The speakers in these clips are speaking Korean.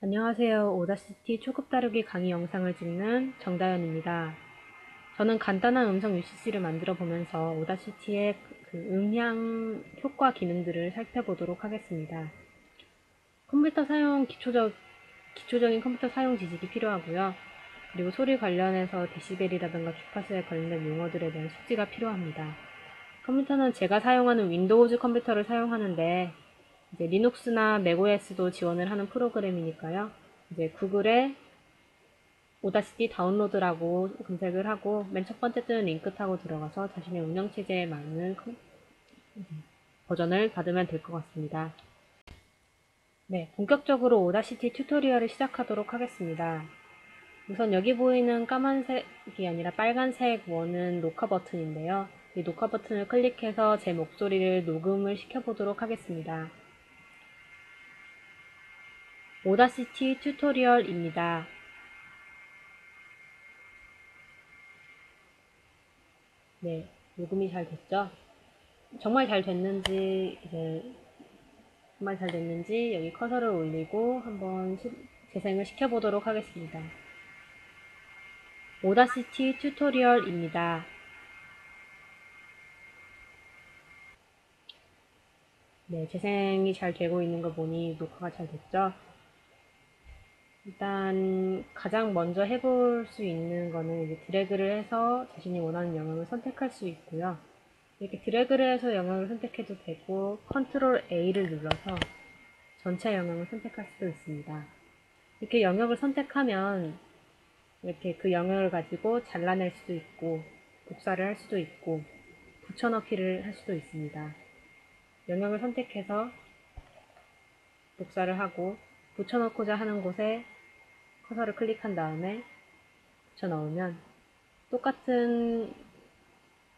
안녕하세요. 오다시티 초급 다루기 강의 영상을 찍는 정다연입니다. 저는 간단한 음성 UCC를 만들어 보면서 오다시티의 그 음향 효과 기능들을 살펴보도록 하겠습니다. 컴퓨터 사용 기초적인 컴퓨터 사용 지식이 필요하고요. 그리고 소리 관련해서 데시벨이라든가 주파수에 관련된 용어들에 대한 숙지가 필요합니다. 컴퓨터는 제가 사용하는 윈도우즈 컴퓨터를 사용하는데 이제 리눅스나 맥OS도 지원을 하는 프로그램이니까요. 이제 구글에 오다시티 다운로드라고 검색을 하고 맨 첫 번째 뜨는 링크 타고 들어가서 자신의 운영체제에 맞는 버전을 받으면 될 것 같습니다. 네, 본격적으로 오다시티 튜토리얼을 시작하도록 하겠습니다. 우선 여기 보이는 까만색이 아니라 빨간색 원은 녹화 버튼인데요. 이 녹화 버튼을 클릭해서 제 목소리를 녹음을 시켜보도록 하겠습니다. 오다시티 튜토리얼입니다. 네, 녹음이 잘 됐죠? 정말 잘 됐는지 여기 커서를 올리고 한번 재생을 시켜보도록 하겠습니다. 오다시티 튜토리얼입니다. 네, 재생이 잘 되고 있는 거 보니 녹화가 잘 됐죠? 일단 가장 먼저 해볼 수 있는 거는 이제 드래그를 해서 자신이 원하는 영역을 선택할 수 있고요. 이렇게 드래그를 해서 영역을 선택해도 되고 컨트롤 A를 눌러서 전체 영역을 선택할 수도 있습니다. 이렇게 영역을 선택하면 이렇게 그 영역을 가지고 잘라낼 수도 있고 복사를 할 수도 있고 붙여넣기를 할 수도 있습니다. 영역을 선택해서 복사를 하고 붙여넣고자 하는 곳에 커서를 클릭한 다음에 붙여넣으면 똑같은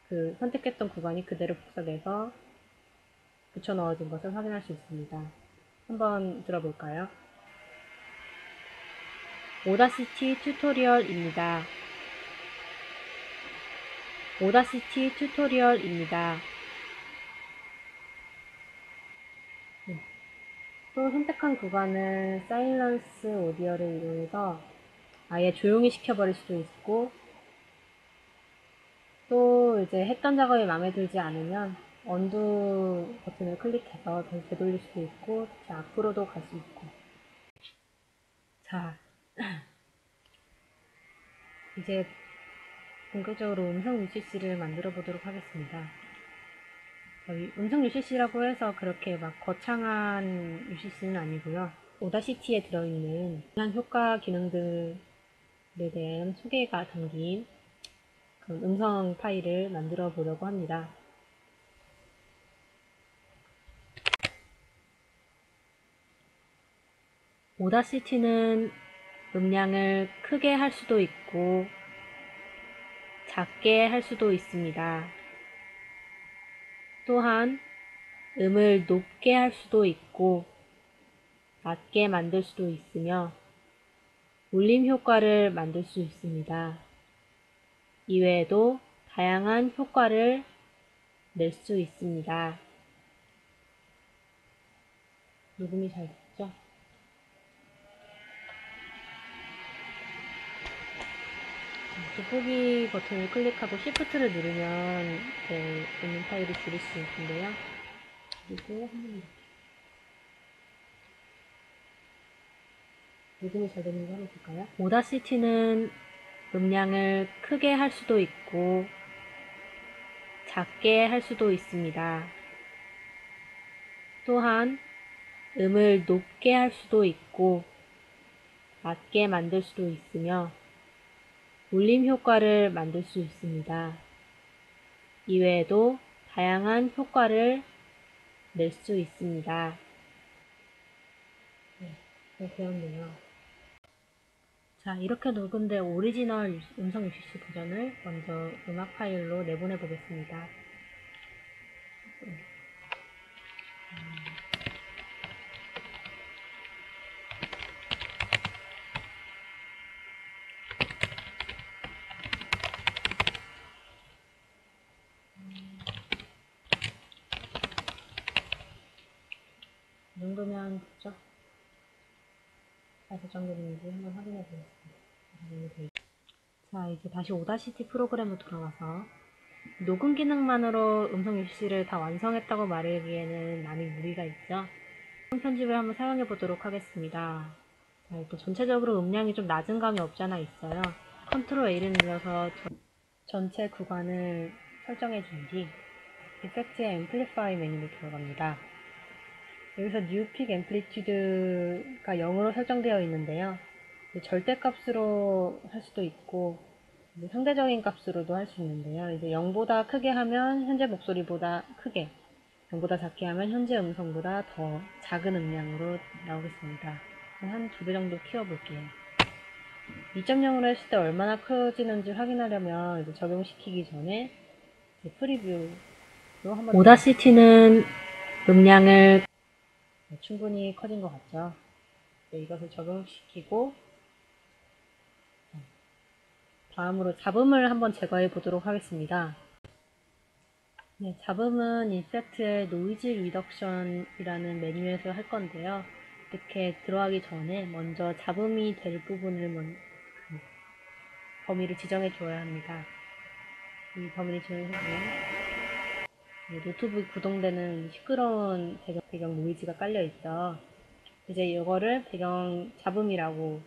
그 선택했던 구간이 그대로 복사돼서 붙여넣어진 것을 확인할 수 있습니다. 한번 들어볼까요? 오다시티 튜토리얼입니다. 오다시티 튜토리얼입니다. 또 선택한 구간을 사일런스 오디오를 이용해서 아예 조용히 시켜버릴 수도 있고, 또 이제 했던 작업이 마음에 들지 않으면 언두 버튼을 클릭해서 다시 되돌릴 수도 있고, 다시 앞으로도 갈 수 있고. 자, 이제 본격적으로 음성 UCC를 만들어 보도록 하겠습니다. 음성 UCC라고 해서 그렇게 막 거창한 UCC는 아니고요. 오다시티에 들어있는 음향 효과 기능들에 대한 소개가 담긴 그 음성 파일을 만들어 보려고 합니다. 오다시티는 음량을 크게 할 수도 있고 작게 할 수도 있습니다. 또한 음을 높게 할 수도 있고 낮게 만들 수도 있으며 울림 효과를 만들 수 있습니다. 이외에도 다양한 효과를 낼 수 있습니다. 녹음이 잘 됐죠? 돋보기 버튼을 클릭하고 Shift를 누르면 이제 음성 파일을 줄일 수 있는데요. 그리고 녹음이 잘 되는 거 한번 볼까요? 오다시티는 음량을 크게 할 수도 있고 작게 할 수도 있습니다. 또한 음을 높게 할 수도 있고 낮게 만들 수도 있으며 울림 효과를 만들 수 있습니다. 이외에도 다양한 효과를 낼 수 있습니다. 네, 잘 되었네요. 자, 이렇게 녹음된 오리지널 음성 UCC 버전을 먼저 음악 파일로 내보내 보겠습니다. 이 정도면 됐죠? 잘 설정되는지 한번 확인해 보겠습니다. 자, 이제 다시 오다시티 프로그램으로 돌아와서 녹음 기능만으로 음성 UC를 다 완성했다고 말하기에는 많이 무리가 있죠. 편집을 한번 사용해 보도록 하겠습니다. 자, 일단 전체적으로 음량이 좀 낮은 감이 없잖아 있어요. 컨트롤 A를 눌러서 전체 구간을 설정해 준 뒤 이펙트의 앰플리파이 메뉴로 들어갑니다. 여기서 New Peak Amplitude가 0으로 설정되어 있는데요. 절대값으로 할 수도 있고 상대적인 값으로도 할 수 있는데요. 이제 0보다 크게 하면 현재 목소리보다 크게, 0보다 작게 하면 현재 음성보다 더 작은 음량으로 나오겠습니다. 한 2배 정도 키워볼게요. 2.0으로 했을 때 얼마나 커지는지 확인하려면 이제 적용시키기 전에 프리뷰로 한번 오다시티는 음량을 충분히 커진 것 같죠. 이것을 적용시키고 다음으로 잡음을 한번 제거해 보도록 하겠습니다. 네, 잡음은 이펙트의 노이즈 리덕션이라는 메뉴에서 할 건데요. 이렇게 들어가기 전에 먼저 잡음이 될 부분을 범위를 지정해 줘야 합니다. 이 범위를 지정해주면 노트북이 구동되는 시끄러운 배경 노이즈가 깔려 있죠. 이제 이거를 배경 잡음이라고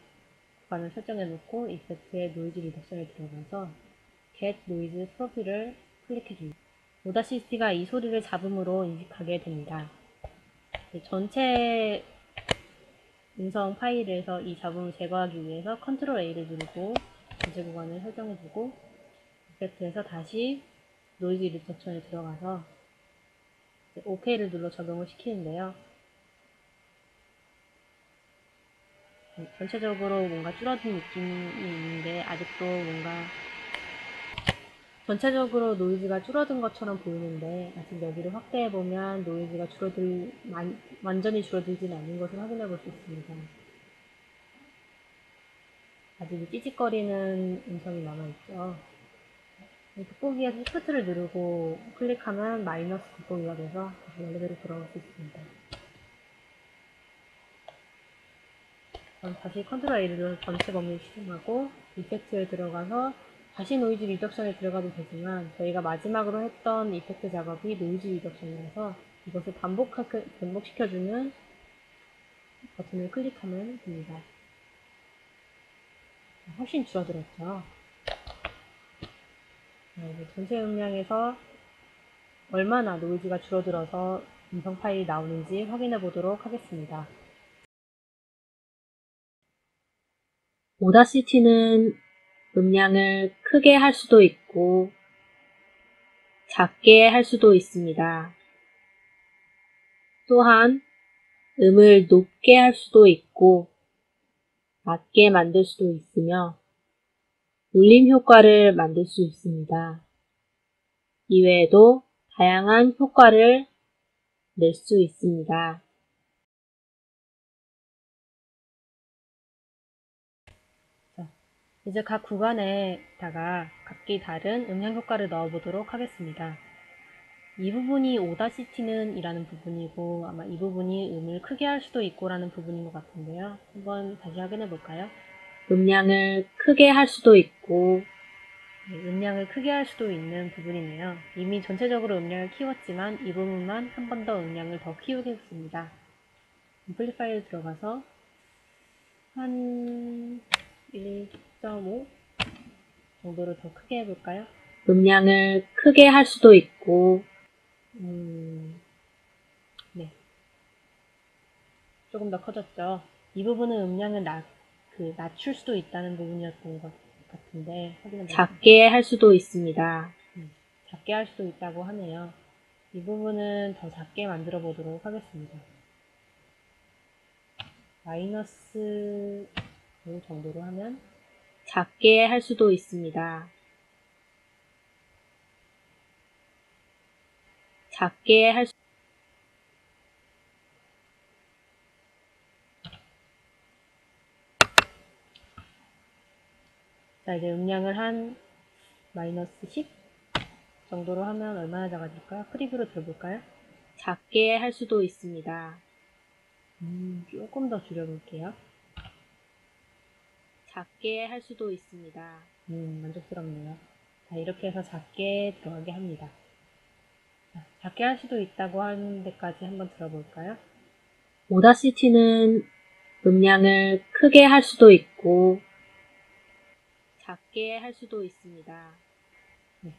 구간을 설정해 놓고 이펙트의 노이즈 리덕션에 들어가서 Get Noise 프로필을 클릭해 줍니다. 오다시티가 이 소리를 잡음으로 인식하게 됩니다. 전체 음성 파일에서 이 잡음을 제거하기 위해서 컨트롤 A를 누르고 전체 구간을 설정해주고 이펙트에서 다시 노이즈 리덕션에 들어가서 OK를 눌러 적용을 시키는데요. 전체적으로 뭔가 줄어든 느낌이 있는데 아직도 뭔가 전체적으로 노이즈가 줄어든 것처럼 보이는데 아직 여기를 확대해보면 노이즈가 완전히 줄어들진 않는 것을 확인해 볼 수 있습니다. 아직 찌직거리는 음성이 남아있죠. 돋보기에서 시프트를 누르고 클릭하면 마이너스 돋보기가 돼서 다시 원래대로 돌아올 수 있습니다. 그럼 다시 컨트롤 A를 눌러서 전체 범위를 지정하고 이펙트에 들어가서 다시 노이즈 리덕션에 들어가도 되지만 저희가 마지막으로 했던 이펙트 작업이 노이즈 리덕션이라서 이것을 반복시켜주는 버튼을 클릭하면 됩니다. 훨씬 줄어들었죠. 이제 전체 음량에서 얼마나 노이즈가 줄어들어서 음성 파일이 나오는지 확인해 보도록 하겠습니다. 오다시티는 음량을 크게 할 수도 있고 작게 할 수도 있습니다. 또한 음을 높게 할 수도 있고 낮게 만들 수도 있으며 울림 효과를 만들 수 있습니다. 이외에도 다양한 효과를 낼 수 있습니다. 이제 각 구간에다가 각기 다른 음량 효과를 넣어보도록 하겠습니다. 이 부분이 오다시티는 이라는 부분이고 아마 이 부분이 음을 크게 할 수도 있고 라는 부분인 것 같은데요. 한번 다시 확인해 볼까요? 음량을 크게 할 수도 있고 음량을 크게 할 수도 있는 부분이네요. 이미 전체적으로 음량을 키웠지만 이 부분만 한 번 더 음량을 더 키우겠습니다. 앰플리파이에 들어가서 한 1.5 정도를 더 크게 해볼까요? 음량을 크게 할 수도 있고 네, 조금 더 커졌죠. 이 부분은 음량을 낮출 수도 있다는 부분이었던 것 같은데 작게 할 수도 있습니다. 작게 할 수도 있다고 하네요. 이 부분은 더 작게 만들어 보도록 하겠습니다. 마이너스 5 정도로 하면 작게 할 수도 있습니다. 작게 할 수... 자, 이제 음량을 한 마이너스 10 정도로 하면 얼마나 작아질까요? 프리뷰로 들어볼까요? 작게 할 수도 있습니다. 조금 더 줄여볼게요. 작게 할 수도 있습니다. 만족스럽네요. 자, 이렇게 해서 작게 들어가게 합니다. 자, 작게 할 수도 있다고 하는 데까지 한번 들어볼까요? 오다시티는 음량을 크게 할 수도 있고 작게 할 수도 있습니다. 네.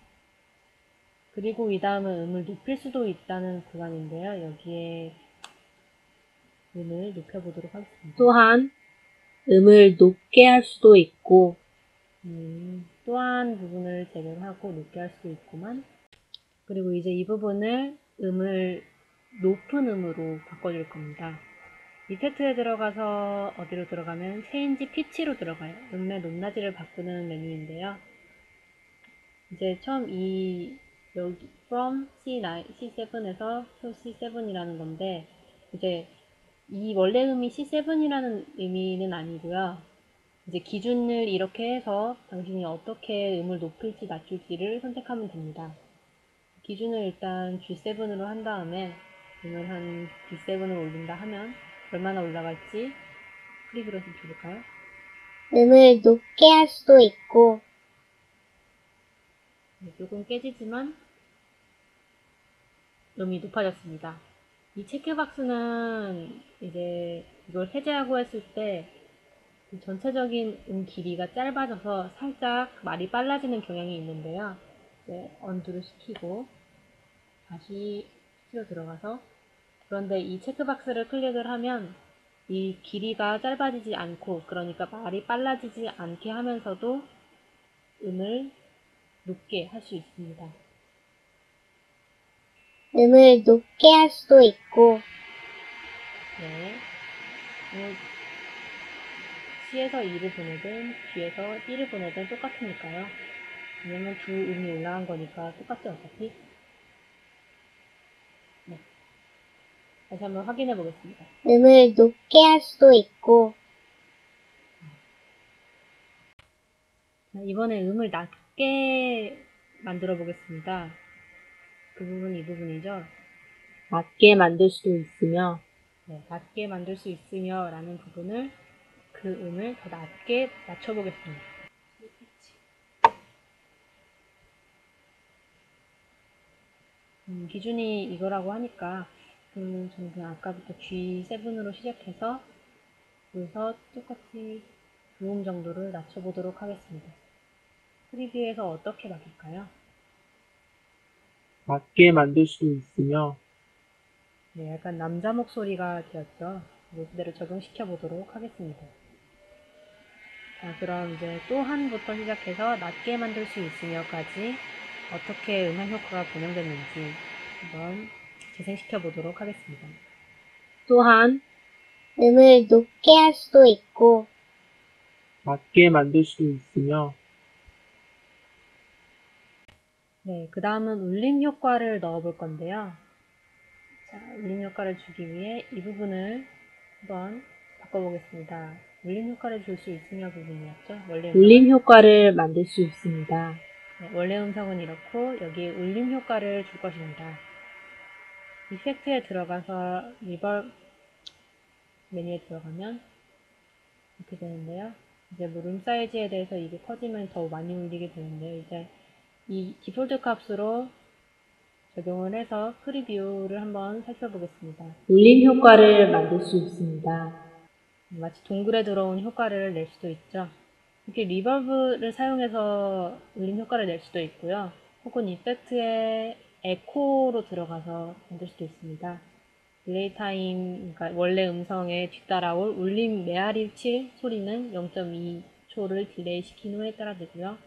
그리고 이 다음은 음을 높일 수도 있다는 구간인데요. 여기에 음을 높여보도록 하겠습니다. 또한 음을 높게 할 수도 있고 또한 부분을 제거하고 높게 할 수도 있구만. 그리고 이제 이 부분을 음을 높은 음으로 바꿔줄 겁니다. 이펙트에 들어가서 어디로 들어가면 체인지 피치로 들어가요. 음의 높낮이를 바꾸는 메뉴인데요. 이제 처음 여기 from C7에서 to C7이라는 건데 이제 이 원래 음이 C7이라는 의미는 아니고요. 이제 기준을 이렇게 해서 당신이 어떻게 음을 높일지 낮출지를 선택하면 됩니다. 기준을 일단 G7으로 한 다음에 음을 한 D7을 올린다 하면 얼마나 올라갈지 프리뷰로 좀 줘볼까요? 음을 높게 할 수도 있고 네, 조금 깨지지만 음이 높아졌습니다. 이 체크박스는 이제 이걸 해제하고 했을 때 전체적인 음 길이가 짧아져서 살짝 말이 빨라지는 경향이 있는데요. 이제 언두를 시키고 다시 PC로 들어가서 그런데 이 체크박스를 클릭을 하면 이 길이가 짧아지지 않고 그러니까 말이 빨라지지 않게 하면서도 음을 높게 할 수 있습니다. 음을 높게 할 수도 있고 네. C에서 E를 보내든 G에서 D를 보내든 똑같으니까요. 왜냐면 두 음이 올라간 거니까 똑같죠 어차피. 네. 다시 한번 확인해 보겠습니다. 음을 높게 할 수도 있고 이번에 음을 낮게 만들어 보겠습니다. 그 부분 이 부분이죠. 낮게 만들 수도 있으며 네, 낮게 만들 수 있으며 라는 부분을 그 음을 더 낮게 낮춰 보겠습니다. 기준이 이거라고 하니까 저는 그냥 아까부터 G7으로 시작해서 여기서 똑같이 2음 정도를 낮춰보도록 하겠습니다. 프리뷰에서 어떻게 바뀔까요? 낮게 만들 수도 있으며 네, 약간 남자 목소리가 되었죠. 이거 그대로 적용시켜 보도록 하겠습니다. 자, 그럼 이제 또 한부터 시작해서 낮게 만들 수 있으며까지 어떻게 음향 효과가 반영됐는지 한번 재생시켜 보도록 하겠습니다. 또한 음을 높게 할 수도 있고 낮게 만들 수도 있으며 네, 그 다음은 울림 효과를 넣어 볼 건데요. 자, 울림 효과를 주기 위해 이 부분을 한번 바꿔보겠습니다. 울림 효과를 줄 수 있으며 부분이었죠. 원래 울림 효과를 만들 수 있습니다. 네, 원래 음성은 이렇고 여기에 울림 효과를 줄 것입니다. 이펙트에 들어가서 리버브 메뉴에 들어가면 이렇게 되는데요. 이제 뭐 룸 사이즈에 대해서 이게 커지면 더 많이 울리게 되는데요. 이제 이 디폴트 값으로 적용을 해서 프리뷰를 한번 살펴보겠습니다. 울림 효과를 만들 수 있습니다. 마치 동굴에 들어온 효과를 낼 수도 있죠. 이렇게 리버브를 사용해서 울림 효과를 낼 수도 있고요. 혹은 이펙트에 에코로 들어가서 만들 수도 있습니다. 딜레이 타임, 그러니까 원래 음성에 뒤따라올 울림 메아리 칠 소리는 0.2초를 딜레이 시킨 후에 따라되고요.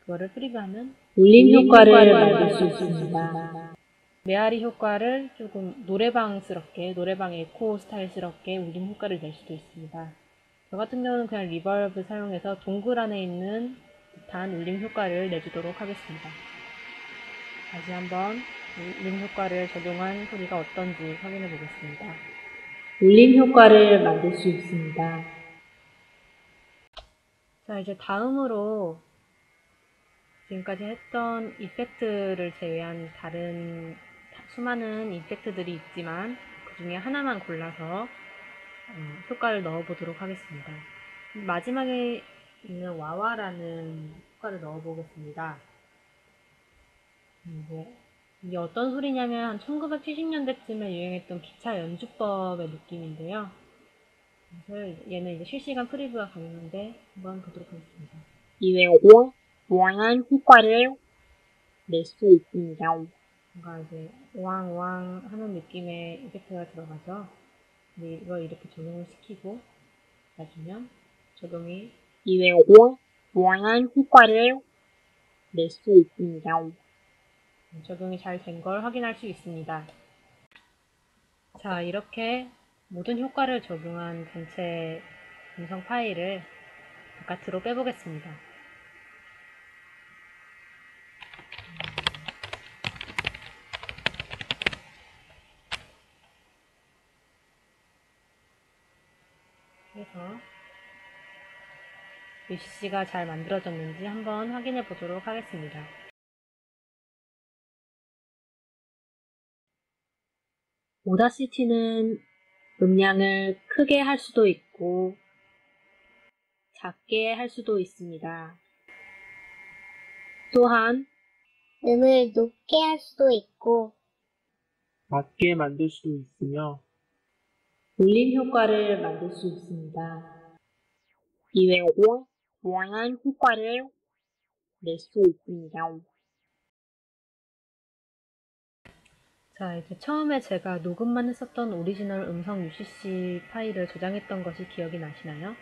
그거를 프리뷰하면 울림 효과를 만들 수 있습니다. 메아리 효과를 조금 노래방스럽게, 노래방 에코 스타일스럽게 울림 효과를 낼 수도 있습니다. 저 같은 경우는 그냥 리버브 사용해서 동굴 안에 있는 듯한 울림 효과를 내주도록 하겠습니다. 다시 한번 울림 효과를 적용한 소리가 어떤지 확인해 보겠습니다. 울림 효과를 만들 수 있습니다. 자, 이제 다음으로 지금까지 했던 이펙트를 제외한 다른 수많은 이펙트들이 있지만 그 중에 하나만 골라서 효과를 넣어 보도록 하겠습니다. 마지막에 있는 와와라는 효과를 넣어보겠습니다. 이게 어떤 소리냐면 1970년대쯤에 유행했던 기차 연주법의 느낌인데요. 그래서 얘는 이제 실시간 프리뷰가 가능한데 한번 보도록 하겠습니다. 이외에도 다양한 효과를 낼 수 있습니다. 뭔가 이제 오왕오왕 하는 느낌의 이펙트가 들어가죠. 근데 이걸 이렇게 적용을 시키고 놔주면 적용이 이외에도 다양한 효과를 낼 수 있습니다. 적용이 잘 된 걸 확인할 수 있습니다. 자, 이렇게 모든 효과를 적용한 전체 음성 파일을 바깥으로 빼보겠습니다. 그래서 UCC가 잘 만들어졌는지 한번 확인해 보도록 하겠습니다. 오다시티는 음량을 크게 할 수도 있고 작게 할 수도 있습니다. 또한 음을 높게 할 수도 있고 낮게 만들 수 있으며 울림 효과를 만들 수 있습니다. 이외에도 다양한 효과를 낼 수 있습니다. 자, 이제 처음에 제가 녹음만 했었던 오리지널 음성 UCC 파일을 저장했던 것이 기억이 나시나요?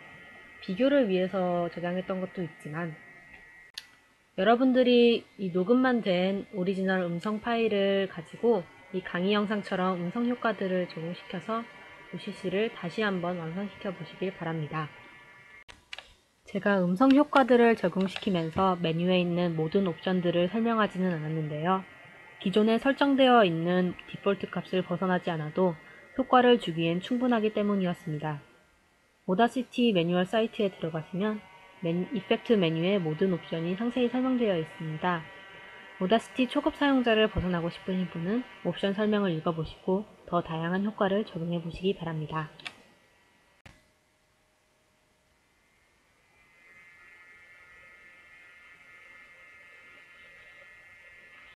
비교를 위해서 저장했던 것도 있지만 여러분들이 이 녹음만 된 오리지널 음성 파일을 가지고 이 강의 영상처럼 음성 효과들을 적용시켜서 UCC를 다시 한번 완성시켜 보시길 바랍니다. 제가 음성 효과들을 적용시키면서 메뉴에 있는 모든 옵션들을 설명하지는 않았는데요. 기존에 설정되어 있는 디폴트 값을 벗어나지 않아도 효과를 주기엔 충분하기 때문이었습니다. 오다시티 매뉴얼 사이트에 들어가시면 이펙트 메뉴의 모든 옵션이 상세히 설명되어 있습니다. 오다시티 초급 사용자를 벗어나고 싶으신 분은 옵션 설명을 읽어보시고 더 다양한 효과를 적용해 보시기 바랍니다.